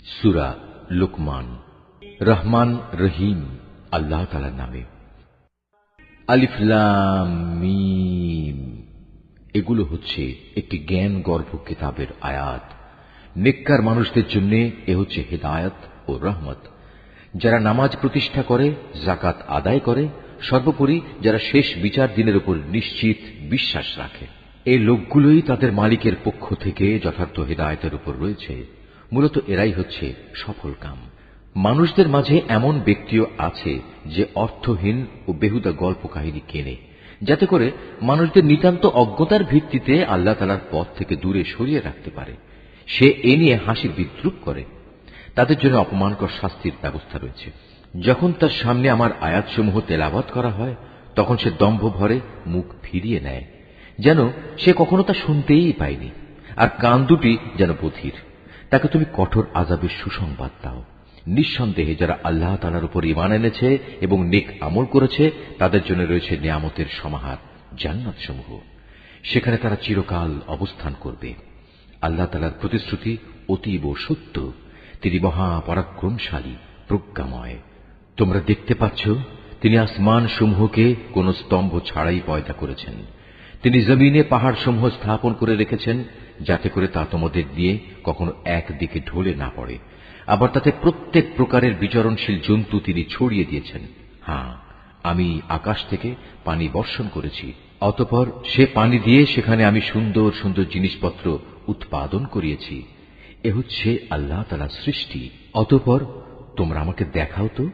সূরা লুকমান। রহমান রহিম আল্লাহ তাআলার নামে। আলিফ লাম মিম। এগুলো হচ্ছে একটি জ্ঞান গর্ভ কিতাবের আয়াত। নেককার মানুষদের জন্য এ হচ্ছে হিদায়াত ও রহমত। যারা নামাজ প্রতিষ্ঠা করে, যাকাত আদায় করে, সর্বোপরি যারা শেষ বিচার দিনের উপর নিশ্চিত বিশ্বাস রাখে, এই লোকগুলোই তাদের মালিকের পক্ষ থেকে যথার্থ হিদায়াতের উপর রয়েছে। মূলত এরাই হচ্ছে সফল কাম। মানুষদের মাঝে এমন ব্যক্তিও আছে যে অর্থহীন ও বেহুদা গল্প কাহিনী কেনে, যাতে করে মানুষদের নিতান্ত অজ্ঞতার ভিত্তিতে আল্লাহ তাআলার পথ থেকে দূরে সরিয়ে রাখতে পারে। সে এ নিয়ে হাসির বিদ্রূপ করে। তাদের জন্য অপমানকর শাস্তির ব্যবস্থা রয়েছে। যখন তার সামনে আমার আয়াতসমূহ তেলাওয়াত করা হয়, তখন সে দম্ভ ভরে মুখ ফিরিয়ে নেয়, যেন সে কখনো তা শুনতেই পায়নি, আর কান দুটি যেন বধির। তাকে তুমি কঠোর আযাবের সুসংবাদ দাও। নিঃসন্দেহে যারা আল্লাহ তাআলার উপর ঈমান এনেছে এবং নেক আমল করেছে, তাদের জন্য রয়েছে নিয়ামতের সমাহার, জান্নাতসমূহ। সেখানে তারা চিরকাল অবস্থান করবে। আল্লাহ তাআলার প্রতিশ্রুতি অতীব সত্য। তিনি মহাপরাক্রমশালী, প্রজ্ঞাময়। তোমরা দেখতে পাচ্ছ, তিনি আসমান সমূহকে কোন স্তম্ভ ছাড়াই পয়দা করেছেন। তিনি জমিনে পাহাড় সমূহ স্থাপন করে রেখেছেন, যাতে করে তা তোমাদের নিয়ে কখনো একদিকে ঢলে না পড়ে। আবার তাতে প্রত্যেক প্রকারের বিচরণশীল জন্তু তিনি ছড়িয়ে দিয়েছেন। হ্যাঁ, আমি আকাশ থেকে পানি বর্ষণ করেছি, অতঃপর সে পানি দিয়ে সেখানে আমি সুন্দর সুন্দর জিনিসপত্র উৎপাদন করিয়েছি। এ হচ্ছে আল্লাহ তাআলার সৃষ্টি। অতঃপর তোমরা আমাকে দেখাও তো,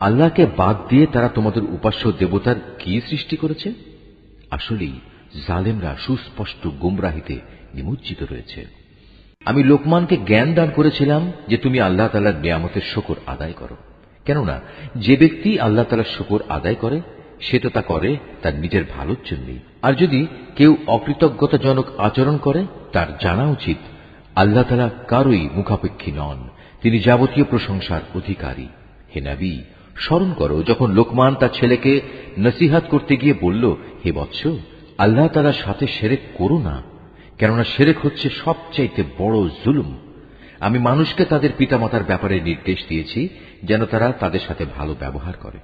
আল্লাহকে বাদ দিয়ে তারা তোমাদের উপাস্য দেবতার কি সৃষ্টি করেছে। আসলেই জালেমরা সুস্পষ্ট গুমরাহিতে নিমজ্জিত রয়েছে। আমি লোকমানকে জ্ঞান দান করেছিলাম যে তুমি আল্লাহ তাআলার নিয়ামতের শুকর আদায় করো। কেননা যে ব্যক্তি আল্লাহ তাআলার শুকর আদায় করে, সে তো তা করে তার নিজের ভালোর জন্যই। আর যদি কেউ অকৃতজ্ঞতাজনক আচরণ করে, তার জানা উচিত আল্লাহ তাআলা কারোই মুখাপেক্ষী নন। তিনি যাবতীয় প্রশংসার অধিকারী। হে নবী, স্মরণ করো যখন লোকমান তার ছেলেকে নসিহত করতে গিয়ে বলল, হে বৎস, আল্লাহ তাআলার সাথে শিরক করো না, কেননা শিরক হচ্ছে সবচাইতে বড় জুলুম। আমি মানুষকে তাদের পিতামাতার ব্যাপারে নির্দেশ দিয়েছি যেন তারা তাদের সাথে ভালো ব্যবহার করে,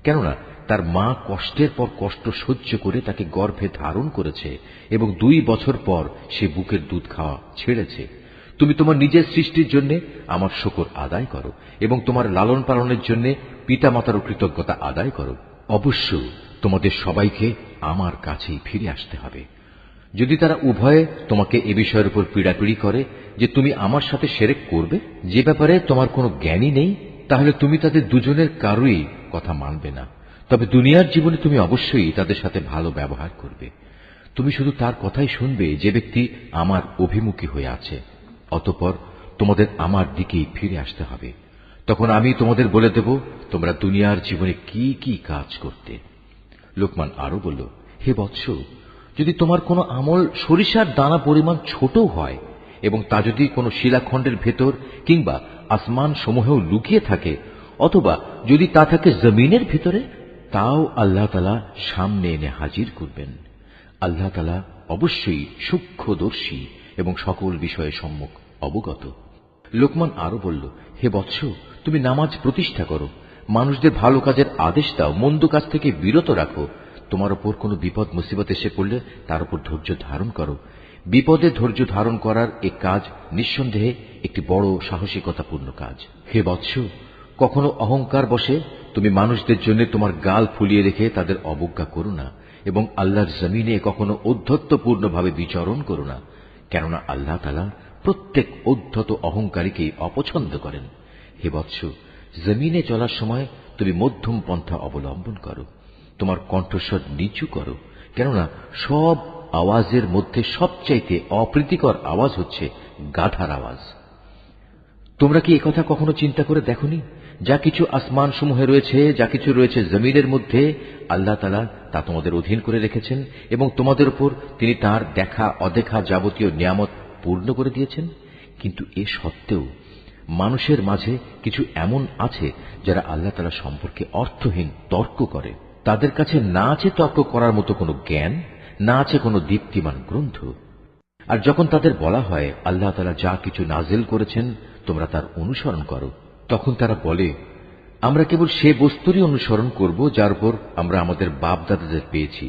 কেননা তার মা কষ্টের পর কষ্ট সহ্য করে তাকে গর্ভে ধারণ করেছে এবং 2 বছর পর সে বুকের দুধ খাওয়া ছেড়েছে। তুমি তোমার নিজের সৃষ্টির জন্য আমার শুকর আদায় করো এবং তোমার লালন পালনের জন্য পিতামাতার কৃতজ্ঞতা আদায় করো। অবশ্য তোমাদের সবাইকে আমার কাছেই ফিরে আসতে হবে। যদি তারা উভয়ে তোমাকে এ বিষয়ের উপর পীড়াপিড়ি করে যে তুমি আমার সাথে শিরক করবে, যে ব্যাপারে তোমার কোনো জ্ঞানই নেই, তাহলে তুমি তাদের দুজনের কারোই কথা মানবে না। তবে দুনিয়ার জীবনে তুমি অবশ্যই তাদের সাথে ভালো ব্যবহার করবে। তুমি শুধু তার কথাই শুনবে যে ব্যক্তি আমার অভিমুখী হয়ে আছে। অতঃপর তোমাদের আমার দিকেই ফিরে আসতে হবে। তখন আমি তোমাদের বলে দেব তোমরা দুনিয়ার জীবনে কি কি কাজ করতে। লোকমান আরো বলল, হে বৎস, যদি তোমার কোনো আমল সরিষার দানা পরিমাণ ছোটও হয় এবং তা যদি কোনো শিলাখণ্ডের ভেতর কিংবা আসমান সমূহেও লুকিয়ে থাকে, অথবা যদি তা থাকে জমিনের ভিতরে, তাও আল্লাহ তাআলা সামনে এনে হাজির করবেন। আল্লাহ তাআলা অবশ্যই সূক্ষ্মদর্শী এবং সকল বিষয়ে সম্যক অবগত। লোকমান আরো বলল, হে বৎস, তুমি নামাজ প্রতিষ্ঠা করো, মানুষদের ভালো কাজের আদেশ দাও, মন্দ কাজ থেকে বিরত রাখো। তোমার উপর কোনো বিপদ মুসিবত এসে পড়লে তার উপর ধৈর্য ধারণ করো। বিপদে ধৈর্য ধারণ করার এ কাজ নিঃসন্দেহে একটি বড় সাহসিকতাপূর্ণ কাজ। হে বৎস, কখনো অহংকার বশে তুমি মানুষদের জন্য তোমার গাল ফুলিয়ে রেখে তাদের অবজ্ঞা করো না এবং আল্লাহর জমিনে কখনো ঔদ্ধত্যপূর্ণভাবে বিচরণ করো না, কেননা আল্লাহ তাআলা প্রত্যেক ঔদ্ধত অহংকারীকেই অপছন্দ করেন। হে বৎস, জমিনে চলার সময় তুমি মধ্যম পন্থা অবলম্বন করো। তোমার কণ্ঠস্বর নিচু করো, কেননা সব আওয়াজের মধ্যে সবচাইতে অপ্রীতিকর আওয়াজ হচ্ছে গাধার আওয়াজ। তোমরা কি একথা কখনো চিন্তা করে দেখোনি? যা কিছু আসমান সমূহে রয়েছে, যা কিছু রয়েছে জমিনের মধ্যে, আল্লাহ তাআলা তা তোমাদের অধীন করে রেখেছেন এবং তোমাদের উপর তিনি তার দেখা অদেখা যাবতীয় নিয়ামত পূর্ণ করে দিয়েছেন। কিন্তু এ সত্ত্বেও মানুষের মাঝে কিছু এমন আছে যারা আল্লাহ তাআলা সম্পর্কে অর্থহীন তর্ক করে। তাদের কাছে না আছে তর্ক করার মতো কোনো জ্ঞান, না আছে কোনো দীপ্তিমান গ্রন্থ। আর যখন তাদের বলা হয় আল্লাহ তাআলা যা কিছু নাজিল করেছেন তোমরা তার অনুসরণ করো। তখন তারা বলে, আমরা কেবল সে বস্তুরই অনুসরণ করব যার উপর আমরা আমাদের বাপ দাদাদের পেয়েছি।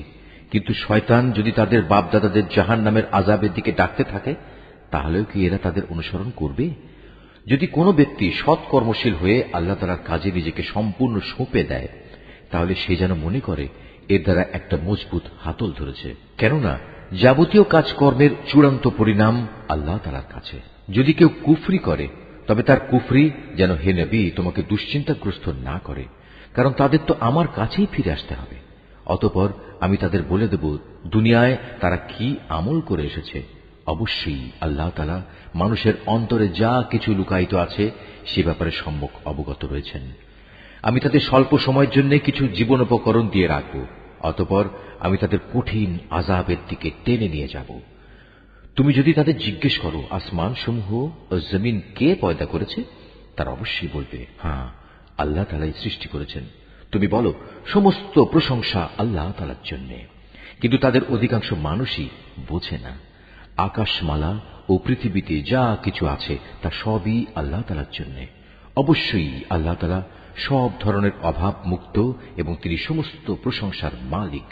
কিন্তু শয়তান যদি তাদের বাপ দাদাদের জাহান্নামের আযাবের দিকে ডাকতে থাকে, তাহলেও কি এরা তাদের অনুসরণ করবে? যদি কোনো ব্যক্তি সৎ কর্মশীল হয়ে আল্লাহ তাআলার কাজে নিজেকে সম্পূর্ণ সঁপে দেয়, তাহলে সে যেন মনে করে এর দ্বারা একটা মজবুত হাতল ধরেছে। কেননা যাবতীয় কাজকর্মের চূড়ান্ত পরিণাম আল্লাহ তাআলার কাছে। যদি কেউ কুফরি করে, তবে তার কুফরি যেন হে নবী তোমাকে দুশ্চিন্তাগ্রস্ত না করে, কারণ তাদের তো আমার কাছেই ফিরে আসতে হবে। অতঃপর আমি তাদের বলে দেব দুনিয়ায় তারা কি আমল করে এসেছে। অবশ্যই আল্লাহ তাআলা মানুষের অন্তরে যা কিছু লুকায়িত আছে সে ব্যাপারে সম্যক অবগত রয়েছেন। আমি তাদের স্বল্প সময়ের জন্য কিছু জীবনোপকরণ দিয়ে রাখব, অতঃপর আমি তাদের কঠিন আযাবের দিকে টেনে নিয়ে যাব। তুমি যদি তাদের জিজ্ঞেস করো আসমান সমূহ ও জমিন কে পয়দা করেছে, তারা অবশ্যই বলবে, হ্যাঁ, আল্লাহ তাআলাই সৃষ্টি করেছেন। তুমি বলো, সমস্ত প্রশংসা আল্লাহ তাআলার জন্য। কিন্তু তাদের অধিকাংশ মানুষই বোঝে না। আকাশমালা ও পৃথিবীতে যা কিছু আছে তা সবই আল্লাহ তাআলার জন্য। অবশ্যই আল্লাহ তাআলা সব ধরনের অভাব মুক্ত এবং তিনি সমস্ত প্রশংসার মালিক।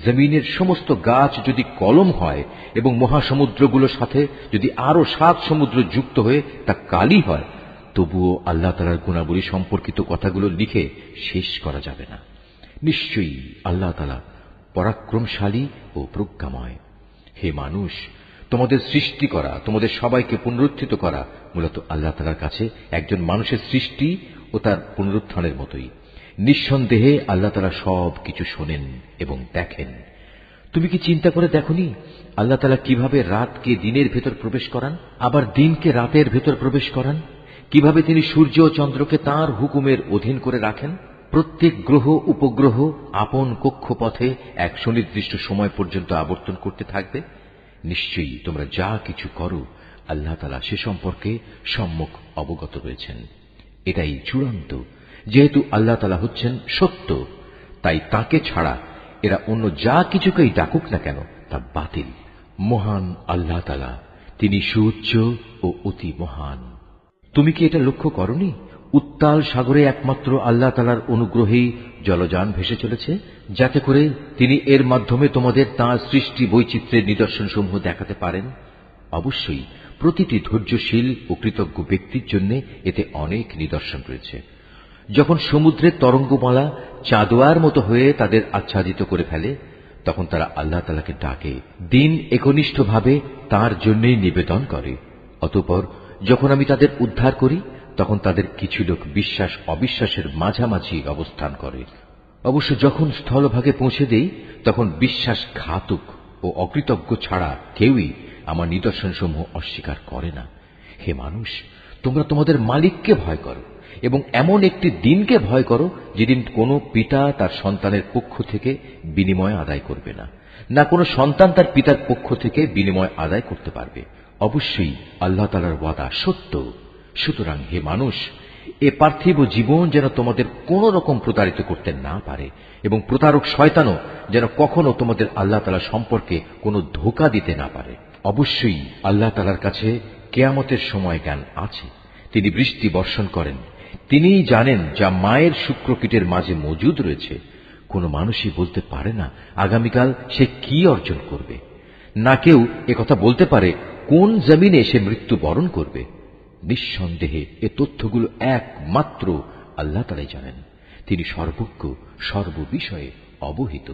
জমিনের সমস্ত গাছ যদি কলম হয় এবং মহাসমুদ্রগুলোর সাথে যদি আরো 7 সমুদ্র যুক্ত হয়ে তা কালি হয়, তবুও আল্লাহ তাআলার গুণাবলী সম্পর্কিত কথাগুলো লিখে শেষ করা যাবে না। নিশ্চয়ই আল্লাহ তাআলা পরাক্রমশালী ও প্রজ্ঞাময়। হে মানুষ, তোমাদের সৃষ্টি করা, তোমাদের সবাইকে পুনরুত্থিত করা মূলত আল্লাহ তাআলার কাছে একজন মানুষের সৃষ্টি ও তার পুনরুত্থানের মতোই। নিঃসন্দেহে আল্লাহ তাআলা সব কিছু শোনেন এবং দেখেন। তুমি কি চিন্তা করে দেখনি আল্লাহ তাআলা কিভাবে রাতকে দিনের ভেতর প্রবেশ করান, আবার দিনকে রাতের ভেতর প্রবেশ করান? কিভাবে তিনি সূর্য ও চন্দ্রকে তাঁর হুকুমের অধীন করে রাখেন? প্রত্যেক গ্রহ উপগ্রহ আপন কক্ষপথে এক সুনির্দিষ্ট সময় পর্যন্ত আবর্তন করতে থাকবে। নিশ্চয়ই তোমরা যা কিছু করো আল্লাহ তাআলা সে সম্পর্কে সম্যক অবগত রয়েছেন। এটাই চূড়ান্ত। যেহেতু আল্লাহ তাআলা হচ্ছেন সত্য, তাই তাকে ছাড়া এরা অন্য যা কিছুকেই ডাকুক না কেন তা বাতিল। মহান আল্লাহ তাআলা, তিনি সুউচ্চ ও অতি মহান। তুমি কি এটা লক্ষ্য করনি উত্তাল সাগরে একমাত্র আল্লাহ তাআলার অনুগ্রহেই জলযান ভেসে চলেছে, যাতে করে তিনি এর মাধ্যমে তোমাদের তাঁর সৃষ্টি বৈচিত্র্যের নিদর্শনসমূহ দেখাতে পারেন? অবশ্যই প্রতিটি ধৈর্যশীল ও কৃতজ্ঞ ব্যক্তির জন্য এতে অনেক নিদর্শন রয়েছে। যখন সমুদ্রের তরঙ্গমালা চাঁদোয়ার মতো হয়ে তাদের আচ্ছাদিত করে ফেলে, তখন তারা আল্লাহ তাআলাকে ডাকে, দিন একনিষ্ঠভাবে তাঁর জন্যই নিবেদন করে। অতঃপর যখন আমি তাদের উদ্ধার করি, তখন তাদের কিছু লোক বিশ্বাস অবিশ্বাসের মাঝামাঝি অবস্থান করে। অবশ্য যখন স্থলভাগে পৌঁছে দেই, তখন বিশ্বাসঘাতক ও অকৃতজ্ঞ ছাড়া কেউই আমার নিদর্শনসমূহ অস্বীকার করে না। হে মানুষ, তোমরা তোমাদের মালিককে ভয় করো এবং এমন একটি দিনকে ভয় করো যেদিন কোনো পিতা তার সন্তানের পক্ষ থেকে বিনিময় আদায় করবে না, না কোনো সন্তান তার পিতার পক্ষ থেকে বিনিময় আদায় করতে পারবে। অবশ্যই আল্লাহ তাআলার ওয়াদা সত্য। সুতরাং হে মানুষ, এ পার্থিব জীবন যেন তোমাদের কোন রকম প্রতারিত করতে না পারে এবং প্রতারক শয়তানও যেন কখনো তোমাদের আল্লাহ তাআলা সম্পর্কে কোনো ধোঁকা দিতে না পারে। অবশ্যই আল্লাহ তাআলার কাছে কিয়ামতের সময় জ্ঞান আছে। তিনি বৃষ্টি বর্ষণ করেন। তিনিই জানেন যা মায়ের শুক্রকীটের মাঝে মজুদ রয়েছে। কোনো মানুষই বলতে পারে না আগামীকাল সে কি অর্জন করবে, না কেউ একথা বলতে পারে কোন জমিনে সে মৃত্যু বরণ করবে। নিঃসন্দেহে এ তথ্যগুলো একমাত্র আল্লাহ তাআলাই জানেন। তিনি সর্বজ্ঞ, সর্ববিষয়ে অবহিত।